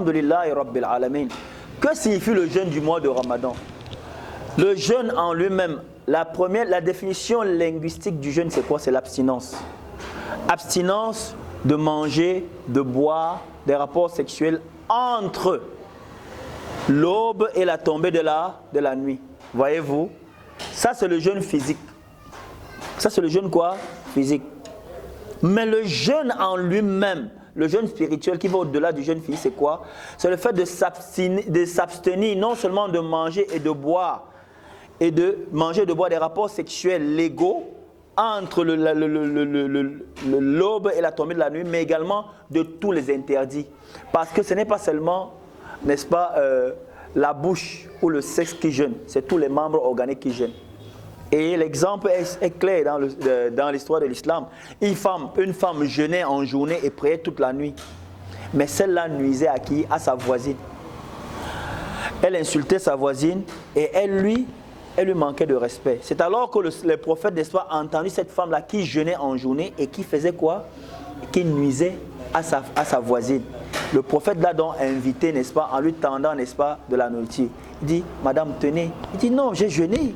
Alhamdulillahi Rabbil Alamin. Que signifie le jeûne du mois de Ramadan? Le jeûne en lui-même, la définition linguistique du jeûne, c'est quoi? C'est l'abstinence. Abstinence de manger, de boire, des rapports sexuels entre l'aube et la tombée de la nuit. Voyez-vous? Ça, c'est le jeûne physique. Ça, c'est le jeûne quoi? Physique. Mais le jeûne en lui-même, le jeûne spirituel qui va au-delà du jeûne physique, c'est quoi? C'est le fait de s'abstenir non seulement de manger et de boire, des rapports sexuels légaux entre l'aube et la tombée de la nuit, mais également de tous les interdits. Parce que ce n'est pas seulement, n'est-ce pas, la bouche ou le sexe qui jeûne, c'est tous les membres organiques qui jeûnent. Et l'exemple est clair dans l'histoire de l'islam. Une femme jeûnait en journée et priait toute la nuit. Mais celle-là nuisait à qui? À sa voisine. Elle insultait sa voisine et elle lui manquait de respect. C'est alors que le prophète d'Espoir a entendu cette femme-là qui jeûnait en journée et qui faisait quoi? Qui nuisait à sa voisine. Le prophète l'a donc invité, n'est-ce pas, en lui tendant, n'est-ce pas, de la nourriture. Il dit, madame, tenez. Il dit, non, j'ai jeûné.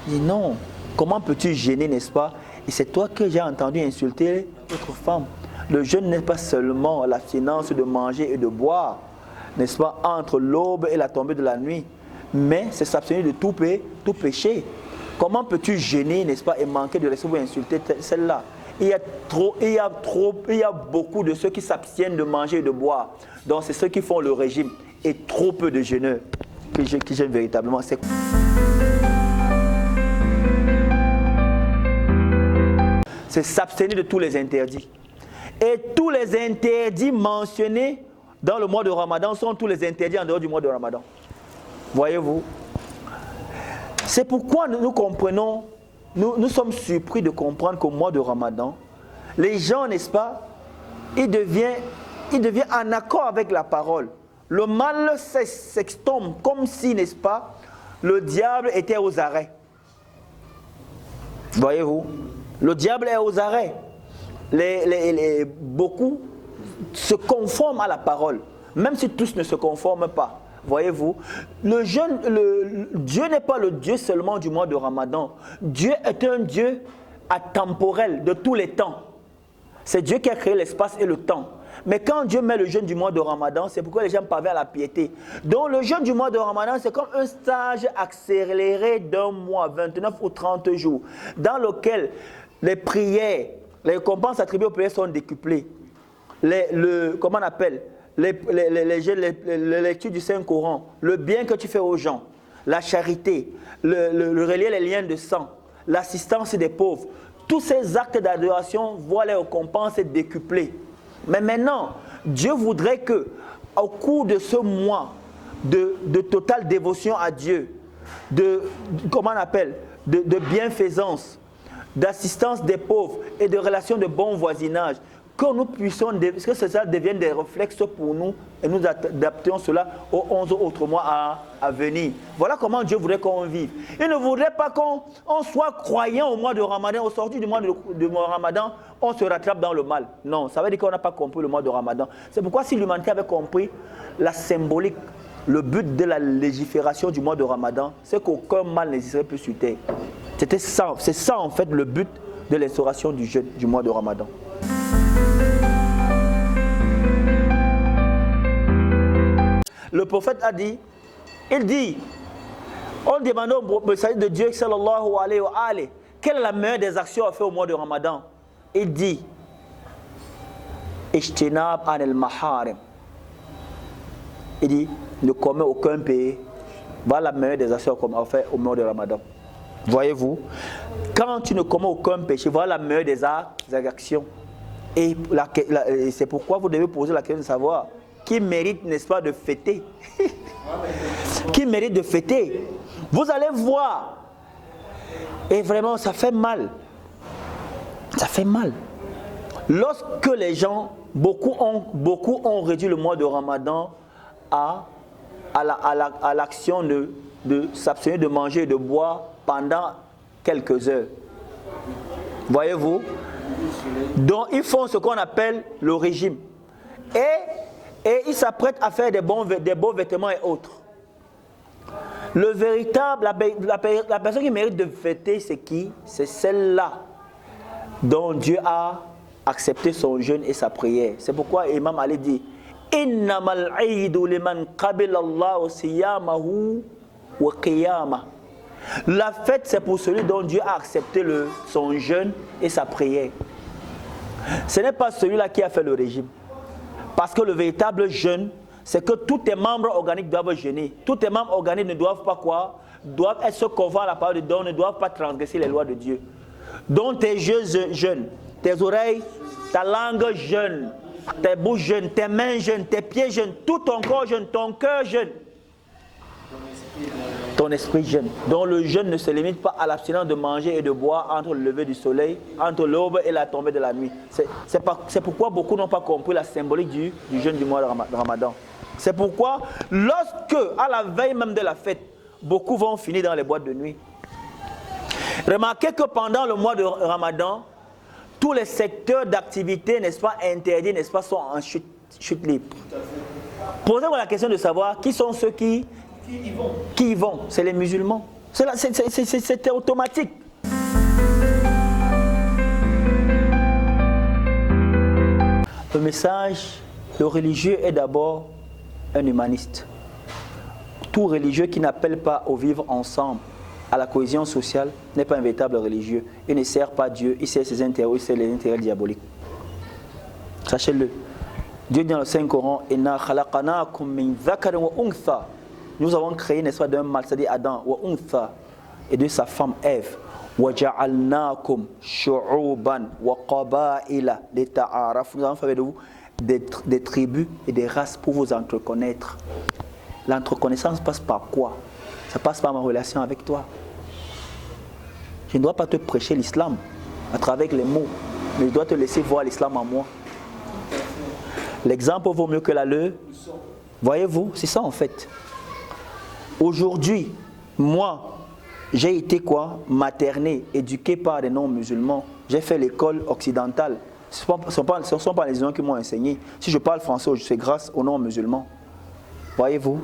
Il dit, non, comment peux-tu jeûner, n'est-ce pas? Et c'est toi que j'ai entendu insulter votre femme. Le jeûne n'est pas seulement l'abstinence de manger et de boire, n'est-ce pas, entre l'aube et la tombée de la nuit, mais c'est s'abstenir de tout péché. Comment peux-tu jeûner, n'est-ce pas, et manquer de respect ou insulter celle-là? Il y a beaucoup de ceux qui s'abstiennent de manger et de boire. Donc c'est ceux qui font le régime. Et trop peu de jeûneurs qui jeûnent véritablement. C'est s'abstenir de tous les interdits. Et tous les interdits mentionnés dans le mois de Ramadan sont tous les interdits en dehors du mois de Ramadan. Voyez-vous? C'est pourquoi nous comprenons, nous sommes surpris de comprendre qu'au mois de Ramadan, les gens, n'est-ce pas, ils deviennent en accord avec la parole. Le mal s'extombe comme si, n'est-ce pas, le diable était aux arrêts. Voyez-vous? Le diable est aux arrêts. Beaucoup se conforment à la parole, même si tous ne se conforment pas. Voyez-vous, Dieu n'est pas le Dieu seulement du mois de Ramadan. Dieu est un Dieu atemporel de tous les temps. C'est Dieu qui a créé l'espace et le temps. Mais quand Dieu met le jeûne du mois de Ramadan, c'est pourquoi les gens parviennent à la piété. Donc le jeûne du mois de Ramadan, c'est comme un stage accéléré d'un mois, 29 ou 30 jours, dans lequel les prières, les récompenses attribuées aux prières sont décuplées. Comment on appelle? Les lectures du Saint-Coran, le bien que tu fais aux gens, la charité, le relier les liens de sang, l'assistance des pauvres, tous ces actes d'adoration voient les récompenses décuplées. Mais maintenant, Dieu voudrait que, au cours de ce mois de totale dévotion à Dieu, comment on appelle, de bienfaisance, d'assistance des pauvres et de relations de bon voisinage, que nous puissions, que ça devienne des réflexes pour nous et nous adaptions cela aux 11 autres mois à venir. Voilà comment Dieu voudrait qu'on vive. Il ne voudrait pas qu'on soit croyant au mois de Ramadan, au sortir du mois de Ramadan, on se rattrape dans le mal. Non, ça veut dire qu'on n'a pas compris le mois de Ramadan. C'est pourquoi si l'humanité avait compris la symbolique, le but de la légifération du mois de Ramadan, c'est qu'aucun mal n'existerait plus sur terre. C'est ça en fait le but de l'instauration du jeûne du mois de Ramadan. Le prophète a dit, on demande au messager de Dieu, sallallahu alayhi wa alayhi, quelle est la meilleure des actions à faire au mois de Ramadan? Il dit, Ijtinab anil maharim. Il dit, ne commet aucun péché. Voilà la meilleure des actions à faire au mois de Ramadan. Voyez-vous, quand tu ne commets aucun péché, voilà la meilleure des actions. Et c'est pourquoi vous devez poser la question de savoir qui mérite, n'est-ce pas, de fêter. Qui mérite de fêter. Vous allez voir. Et vraiment, ça fait mal. Ça fait mal. Lorsque les gens, beaucoup ont réduit le mois de Ramadan à l'action de s'abstenir de manger et de boire pendant quelques heures. Voyez-vous? Donc, ils font ce qu'on appelle le régime. Et Et il s'apprête à faire des beaux vêtements et autres. Le véritable, la personne qui mérite de fêter, c'est qui? C'est celle-là dont Dieu a accepté son jeûne et sa prière. C'est pourquoi Imam Ali dit Innamal aidu liman qabila Allahu siyamahu wa qiyama. La fête, c'est pour celui dont Dieu a accepté son jeûne et sa prière. Ce n'est pas celui-là qui a fait le régime. Parce que le véritable jeûne, c'est que tous tes membres organiques doivent jeûner. Tous tes membres organiques ne doivent pas quoi? Doivent être conformes à la parole de Dieu, ne doivent pas transgresser les lois de Dieu. Donc tes yeux jeûnent, tes oreilles, ta langue jeûne, tes bouches jeûnent, tes mains jeûnent, tes pieds jeûnent, tout ton corps jeûne, ton cœur jeûne. Ton esprit jeûne. Donc le jeûne ne se limite pas à l'abstinence de manger et de boire entre le lever du soleil, entre l'aube et la tombée de la nuit. C'est pourquoi beaucoup n'ont pas compris la symbolique du jeûne du mois de Ramadan. C'est pourquoi lorsque, à la veille même de la fête, beaucoup vont finir dans les boîtes de nuit. Remarquez que pendant le mois de Ramadan, tous les secteurs d'activité, n'est-ce pas, interdits, n'est-ce pas, sont en chute libre. Posez-vous la question de savoir qui sont ceux qui y vont. C'est les musulmans. C'est automatique. Le message, le religieux est d'abord un humaniste. Tout religieux qui n'appelle pas au vivre ensemble, à la cohésion sociale, n'est pas un véritable religieux. Il ne sert pas Dieu, il sert ses intérêts, il sert les intérêts diaboliques. Sachez-le. Dieu dit dans le Saint-Coran, Inna khalaqanakum min dhakarin wa untha. Nous avons créé, n'est-ce pas, d'un mâle, c'est-à-dire Adam, wa untha, et de sa femme Ève. Wa ja'alnakum shu'uban wa qaba'ila lita'arafu. Nous avons fait de vous des tribus et des races pour vous entreconnaître. L'entreconnaissance passe par quoi? Ça passe par ma relation avec toi. Je ne dois pas te prêcher l'islam à travers les mots, mais je dois te laisser voir l'islam en moi. L'exemple vaut mieux que la leçon. Voyez-vous, c'est ça en fait. Aujourd'hui, moi, j'ai été quoi? Materné, éduqué par des non-musulmans. J'ai fait l'école occidentale. Ce ne sont pas les musulmans qui m'ont enseigné. Si je parle français, c'est grâce aux non-musulmans. Voyez-vous,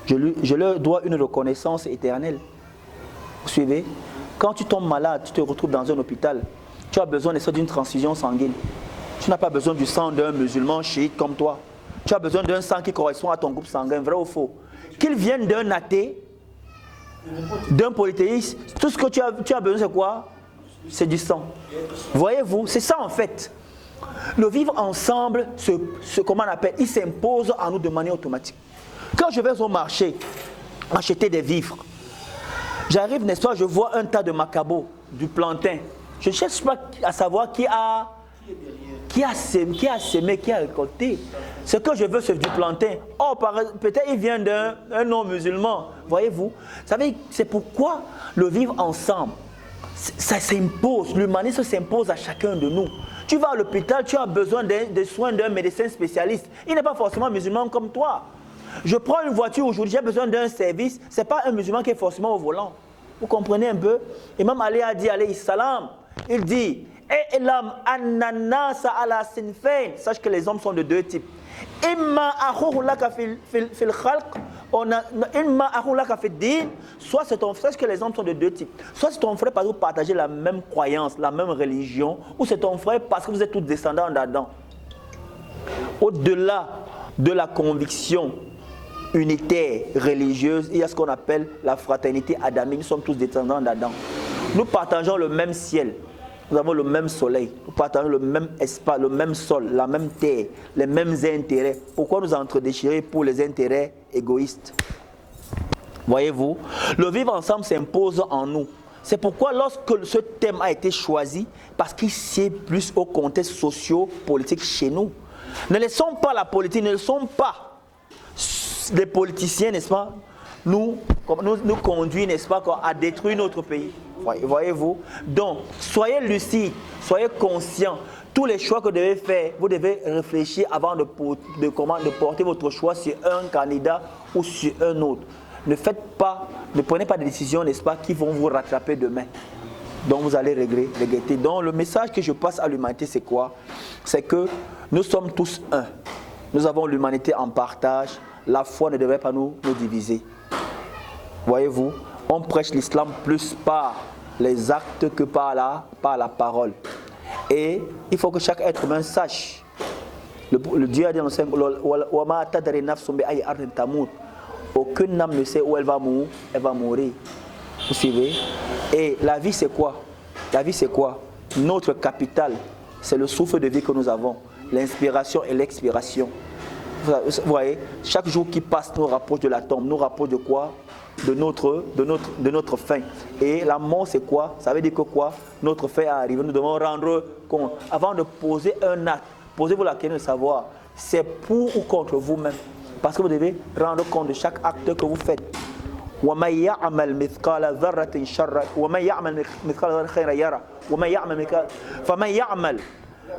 je leur dois une reconnaissance éternelle. Vous suivez? Quand tu tombes malade, tu te retrouves dans un hôpital, tu as besoin d'une transfusion sanguine. Tu n'as pas besoin du sang d'un musulman chiite comme toi. Tu as besoin d'un sang qui correspond à ton groupe sanguin, vrai ou faux? Qu'il vienne d'un athée, d'un polythéiste, tout ce que tu as besoin, c'est quoi? C'est du sang. Voyez-vous, c'est ça en fait. Le vivre ensemble, comment on appelle, il s'impose à nous de manière automatique. Quand je vais au marché acheter des vivres, j'arrive, n'est-ce pas, je vois un tas de macabo, du plantain. Je ne cherche pas à savoir qui a semé, qui a récolté. Ce que je veux, c'est du plantain. Oh, peut-être il vient d'un non-musulman. Voyez-vous, c'est pourquoi le vivre ensemble, ça s'impose. L'humanisme s'impose à chacun de nous. Tu vas à l'hôpital, tu as besoin des soins d'un médecin spécialiste. Il n'est pas forcément musulman comme toi. Je prends une voiture aujourd'hui, j'ai besoin d'un service. Ce n'est pas un musulman qui est forcément au volant. Vous comprenez un peu? Imam Ali a dit, alayhi salam, il dit, sache que les hommes sont de deux types. Soit c'est ton frère, sache que les hommes sont de deux types. Soit c'est ton frère parce que vous partagez la même croyance, la même religion, ou c'est ton frère parce que vous êtes tous descendants d'Adam. Au-delà de la conviction unitaire religieuse, il y a ce qu'on appelle la fraternité adamique. Nous sommes tous descendants d'Adam. Nous partageons le même ciel. Nous avons le même soleil, nous partageons le même espace, le même sol, la même terre, les mêmes intérêts. Pourquoi nous entredéchirer pour les intérêts égoïstes? Voyez-vous, le vivre ensemble s'impose en nous. C'est pourquoi lorsque ce thème a été choisi, parce qu'il sied plus au contexte socio-politique chez nous. Ne laissons pas la politique, ne laissons pas les politiciens, n'est-ce pas, nous conduire, n'est-ce pas, à détruire notre pays. Voyez-vous? Donc, soyez lucides, soyez conscients. Tous les choix que vous devez faire, vous devez réfléchir avant de porter votre choix sur un candidat ou sur un autre. Ne prenez pas de décisions, n'est-ce pas, qui vont vous rattraper demain. Donc, vous allez regretter. Donc, le message que je passe à l'humanité, c'est quoi? C'est que nous sommes tous un. Nous avons l'humanité en partage. La foi ne devrait pas nous diviser. Voyez-vous, on prêche l'islam plus par les actes que par la parole. Et il faut que chaque être humain sache. Le Dieu a dit dans le Saint, aucune âme ne sait où elle va mourir. Vous suivez? Et la vie c'est quoi? La vie c'est quoi? Notre capital, c'est le souffle de vie que nous avons. L'inspiration et l'expiration. Vous voyez, chaque jour qui passe nous rapproche de la tombe. Nous rapproche de quoi? De notre fin. Et la mort c'est quoi? Ça veut dire que quoi? Notre fin est arrivée. Nous devons rendre compte. Avant de poser un acte, posez-vous la question de savoir, c'est pour ou contre vous-même. Parce que vous devez rendre compte de chaque acte que vous faites. وَمَنْ يَعْمَلْ مِثْقَالَ ذَرَّةٍ شَرًّا وَمَنْ يَعْمَلْ مِثْقَالَ ذَرَّةٍ خَيْرًا يَرَهُ وَمَنْ يَعْمَلْ فَمَنْ يَعْمَلْ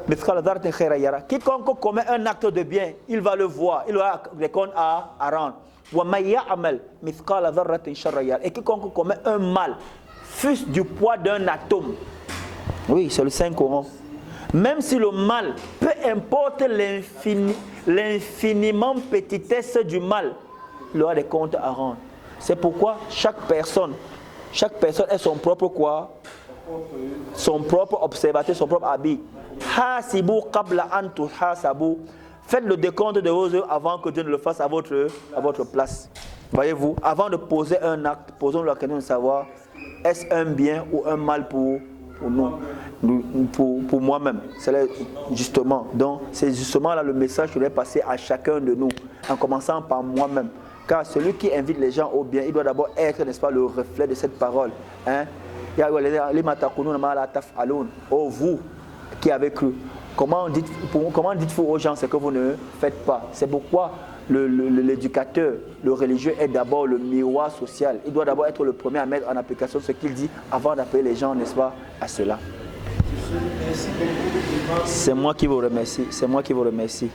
مِثْقَالَ ذَرَّةٍ خَيْرًا يَرَهُ. Quiconque commet un acte de bien, il va le voir, il aura des comptes à rendre. وَمَنْ يَعْمَلْ مِثْقَالَ ذَرَّةٍ شَرًّا يَرَهُ. Et quiconque commet un mal, fût du poids d'un atome. Oui, c'est le Saint-Coran. Même si le mal, peu importe l'infiniment petitesse du mal, il aura des comptes à rendre. C'est pourquoi chaque personne est son propre quoi? Son propre observateur, son propre habit. Hasibu qabla an tuhasabu. Faites le décompte de vos œuvres avant que Dieu ne le fasse à votre place. Voyez-vous, avant de poser un acte, posons-nous la question de savoir, est-ce un bien ou un mal pour nous, pour moi-même. C'est là, justement. Donc, c'est justement là le message que je vais passer à chacun de nous, en commençant par moi-même. Car celui qui invite les gens au bien, il doit d'abord être, n'est-ce pas, le reflet de cette parole. Hein? Oh, vous qui avez cru, comment dites-vous aux gens ce que vous ne faites pas? C'est pourquoi l'éducateur, le religieux est d'abord le miroir social. Il doit d'abord être le premier à mettre en application ce qu'il dit avant d'appeler les gens, n'est-ce pas, à cela. C'est moi qui vous remercie. C'est moi qui vous remercie.